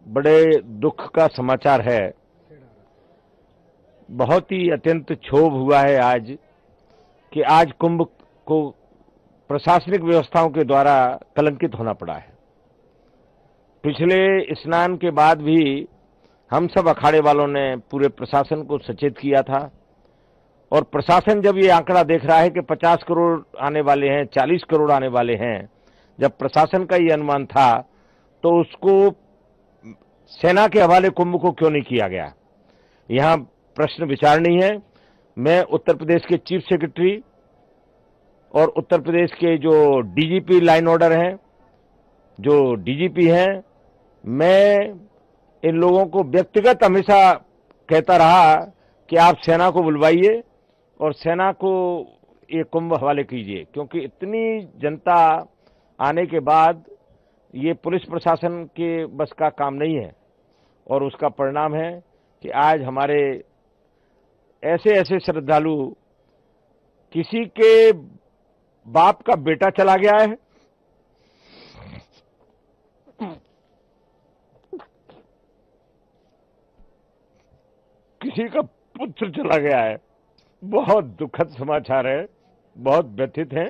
बड़े दुख का समाचार है। बहुत ही अत्यंत क्षोभ हुआ है आज कि आज कुंभ को प्रशासनिक व्यवस्थाओं के द्वारा कलंकित होना पड़ा है। पिछले स्नान के बाद भी हम सब अखाड़े वालों ने पूरे प्रशासन को सचेत किया था और प्रशासन जब ये आंकड़ा देख रहा है कि 50 करोड़ आने वाले हैं, 40 करोड़ आने वाले हैं, जब प्रशासन का ये अनुमान था तो उसको सेना के हवाले कुंभ को क्यों नहीं किया गया। यहां प्रश्न विचारणीय है। मैं उत्तर प्रदेश के चीफ सेक्रेटरी और उत्तर प्रदेश के जो डीजीपी लाइन ऑर्डर हैं, जो डीजीपी हैं, मैं इन लोगों को व्यक्तिगत हमेशा कहता रहा कि आप सेना को बुलवाइए और सेना को ये कुंभ हवाले कीजिए, क्योंकि इतनी जनता आने के बाद ये पुलिस प्रशासन के बस का काम नहीं है। और उसका परिणाम है कि आज हमारे ऐसे ऐसे श्रद्धालु, किसी के बाप का बेटा चला गया है, किसी का पुत्र चला गया है। बहुत दुखद समाचार है, बहुत व्यथित है।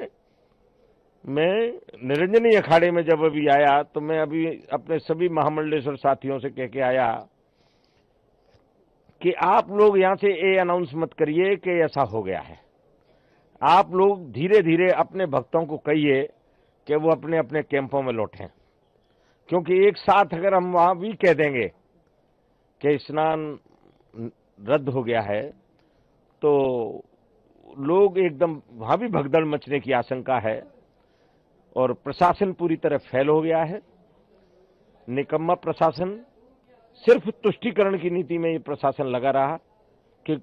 मैं निरंजनी अखाड़े में जब अभी आया तो मैं अभी अपने सभी महामंडलेश्वर साथियों से कह के आया कि आप लोग यहां से ये अनाउंस मत करिए कि ऐसा हो गया है। आप लोग धीरे धीरे अपने भक्तों को कहिए कि वो अपने अपने कैंपों में लौटें, क्योंकि एक साथ अगर हम वहां भी कह देंगे कि स्नान रद्द हो गया है तो लोग एकदम वहां भी भगदड़ मचने की आशंका है और प्रशासन पूरी तरह फेल हो गया है। निकम्मा प्रशासन, सिर्फ तुष्टीकरण की नीति में ये प्रशासन लगा रहा कि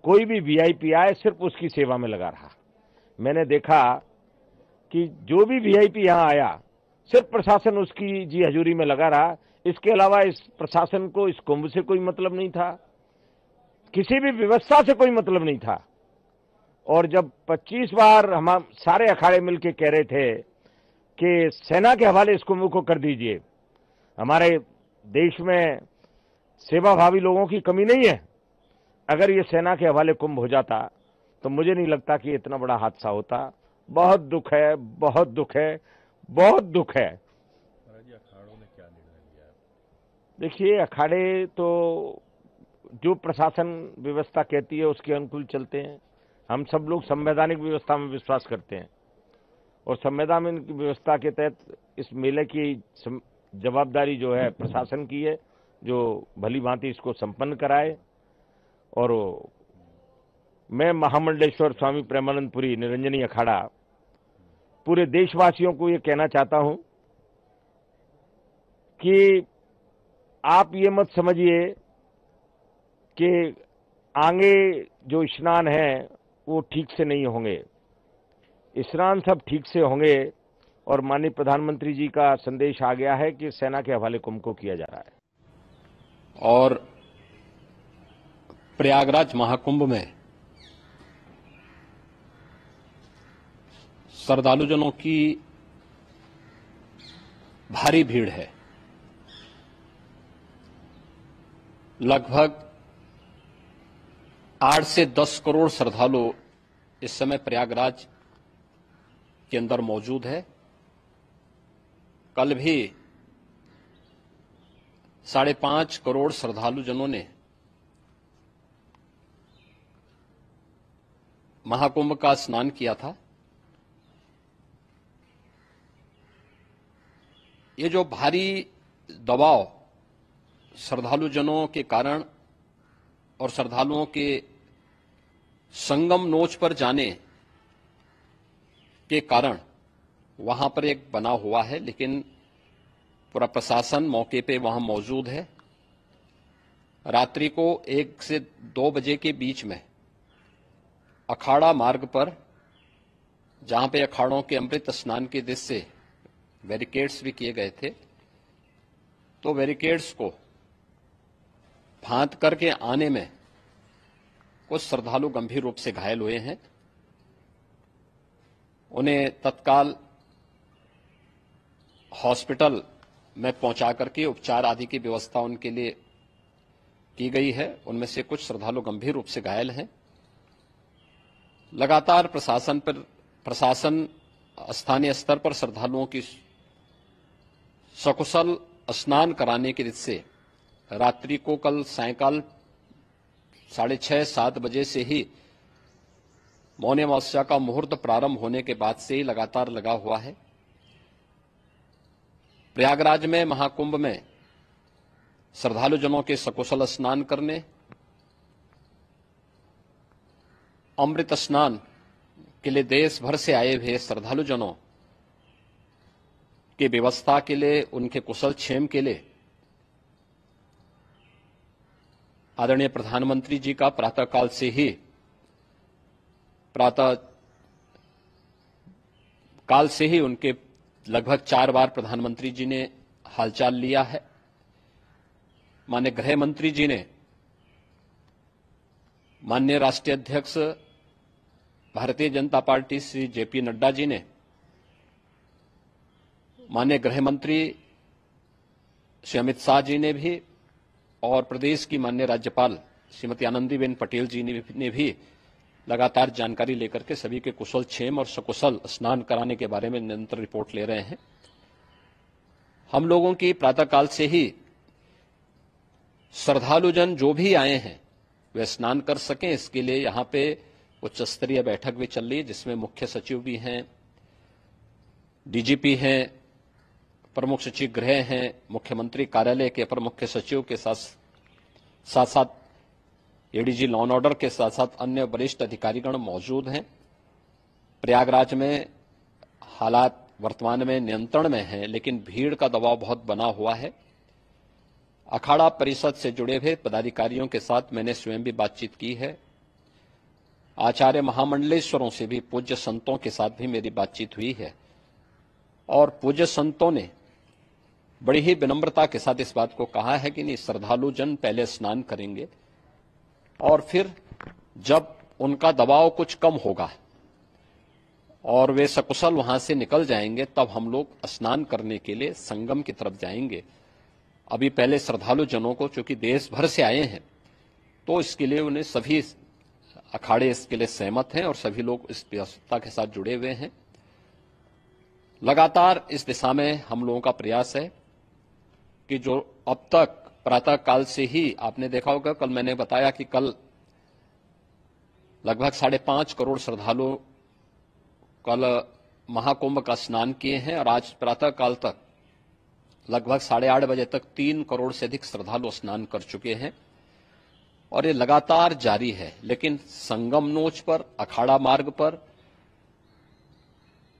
कोई भी वीआईपी आए सिर्फ उसकी सेवा में लगा रहा। मैंने देखा कि जो भी वीआईपी यहां आया सिर्फ प्रशासन उसकी जी हजूरी में लगा रहा। इसके अलावा इस प्रशासन को इस कुंभ से कोई मतलब नहीं था, किसी भी व्यवस्था से कोई मतलब नहीं था। और जब 25 बार हम सारे अखाड़े मिलकर कह रहे थे कि सेना के हवाले इस कुंभ को कर दीजिए, हमारे देश में सेवाभावी लोगों की कमी नहीं है, अगर ये सेना के हवाले कुंभ हो जाता तो मुझे नहीं लगता कि इतना बड़ा हादसा होता। बहुत दुख है, बहुत दुख है, बहुत दुख है। अखाड़ों ने क्या निर्णय लिया? देखिए, अखाड़े तो जो प्रशासन व्यवस्था कहती है उसके अनुकूल चलते हैं। हम सब लोग संवैधानिक व्यवस्था में विश्वास करते हैं और संवैधानिक व्यवस्था के तहत इस मेले की जवाबदारी जो है प्रशासन की है, जो भली भांति इसको संपन्न कराए। और मैं महामंडलेश्वर स्वामी प्रेमानंदपुरी निरंजनी अखाड़ा पूरे देशवासियों को ये कहना चाहता हूं कि आप ये मत समझिए कि आगे जो स्नान है वो ठीक से नहीं होंगे। स्नान सब ठीक से होंगे और माननीय प्रधानमंत्री जी का संदेश आ गया है कि सेना के हवाले कुंभ को किया जा रहा है। और प्रयागराज महाकुंभ में श्रद्धालुजनों की भारी भीड़ है। लगभग 8 से 10 करोड़ श्रद्धालु इस समय प्रयागराज के अंदर मौजूद है। कल भी 5.5 करोड़ श्रद्धालुजनों ने महाकुंभ का स्नान किया था। ये जो भारी दबाव श्रद्धालुजनों के कारण और श्रद्धालुओं के संगम नोच पर जाने के कारण वहां पर एक बना हुआ है, लेकिन पूरा प्रशासन मौके पे वहां मौजूद है। रात्रि को 1 से 2 बजे के बीच में अखाड़ा मार्ग पर, जहां पे अखाड़ों के अमृत स्नान के दृश्य से बैरिकेड्स भी किए गए थे, तो बैरिकेड्स को फांद करके आने में कुछ श्रद्धालु गंभीर रूप से घायल हुए हैं। उन्हें तत्काल हॉस्पिटल में पहुंचा करके उपचार आदि की व्यवस्था उनके लिए की गई है। उनमें से कुछ श्रद्धालु गंभीर रूप से घायल हैं। लगातार प्रशासन स्थानीय स्तर पर श्रद्धालुओं की सकुशल स्नान कराने की रीत से रात्रि को कल सायंकाल 6:30-7 बजे से ही मौनी अमावस्या का मुहूर्त प्रारंभ होने के बाद से ही लगातार लगा हुआ है। प्रयागराज में महाकुंभ में श्रद्धालु जनों के सकुशल स्नान करने, अमृत स्नान के लिए देश भर से आए हुए श्रद्धालु जनों की व्यवस्था के लिए, उनके कुशल क्षेम के लिए आदरणीय प्रधानमंत्री जी का प्रातःकाल से ही उनके लगभग 4 बार प्रधानमंत्री जी ने हालचाल लिया है। माननीय गृह मंत्री जी ने, माननीय राष्ट्रीय अध्यक्ष भारतीय जनता पार्टी श्री जेपी नड्डा जी ने, माननीय गृह मंत्री श्री अमित शाह जी ने भी और प्रदेश की माननीय राज्यपाल श्रीमती आनंदीबेन पटेल जी ने भी लगातार जानकारी लेकर के सभी के कुशल क्षेम और सकुशल स्नान कराने के बारे में निरंतर रिपोर्ट ले रहे हैं। हम लोगों की प्रातःकाल से ही श्रद्धालुजन जो भी आए हैं वे स्नान कर सकें, इसके लिए यहां पे उच्च स्तरीय बैठक भी चल रही है, जिसमें मुख्य सचिव भी हैं, डीजीपी हैं, प्रमुख सचिव गृह हैं, मुख्यमंत्री कार्यालय के अपर मुख्य सचिव के साथ साथ एडीजी लॉ एंड ऑर्डर के साथ साथ अन्य वरिष्ठ अधिकारीगण मौजूद हैं। प्रयागराज में हालात वर्तमान में नियंत्रण में हैं, लेकिन भीड़ का दबाव बहुत बना हुआ है। अखाड़ा परिषद से जुड़े हुए पदाधिकारियों के साथ मैंने स्वयं भी बातचीत की है। आचार्य महामंडलेश्वरों से भी, पूज्य संतों के साथ भी मेरी बातचीत हुई है और पूज्य संतों ने बड़ी ही विनम्रता के साथ इस बात को कहा है कि नहीं, श्रद्धालु जन पहले स्नान करेंगे और फिर जब उनका दबाव कुछ कम होगा और वे सकुशल वहां से निकल जाएंगे, तब हम लोग स्नान करने के लिए संगम की तरफ जाएंगे। अभी पहले श्रद्धालु जनों को, चूंकि देश भर से आए हैं, तो इसके लिए उन्हें सभी अखाड़े इसके लिए सहमत हैं और सभी लोग इस व्यवस्था के साथ जुड़े हुए हैं। लगातार इस दिशा में हम लोगों का प्रयास है कि जो अब तक प्रातः काल से ही आपने देखा होगा, कल मैंने बताया कि कल लगभग 5.5 करोड़ श्रद्धालु कल महाकुंभ का स्नान किए हैं और आज प्रातः काल तक लगभग 8:30 बजे तक 3 करोड़ से अधिक श्रद्धालु स्नान कर चुके हैं और ये लगातार जारी है। लेकिन संगम नोच पर, अखाड़ा मार्ग पर,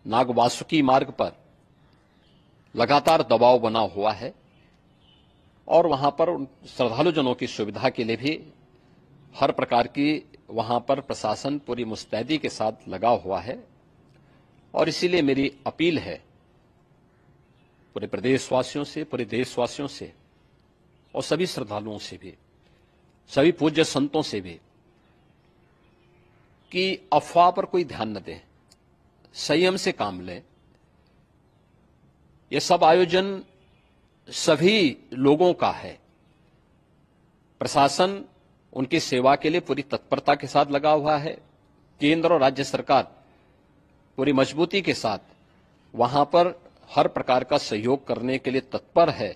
नागवासुकी मार्ग पर लगातार दबाव बना हुआ है और वहां पर श्रद्धालु जनों की सुविधा के लिए भी हर प्रकार की वहां पर प्रशासन पूरी मुस्तैदी के साथ लगा हुआ है। और इसीलिए मेरी अपील है पूरे प्रदेशवासियों से, पूरे देशवासियों से और सभी श्रद्धालुओं से भी, सभी पूज्य संतों से भी कि अफवाह पर कोई ध्यान न दें, संयम से काम लें। ये सब आयोजन सभी लोगों का है। प्रशासन उनकी सेवा के लिए पूरी तत्परता के साथ लगा हुआ है। केंद्र और राज्य सरकार पूरी मजबूती के साथ वहां पर हर प्रकार का सहयोग करने के लिए तत्पर है।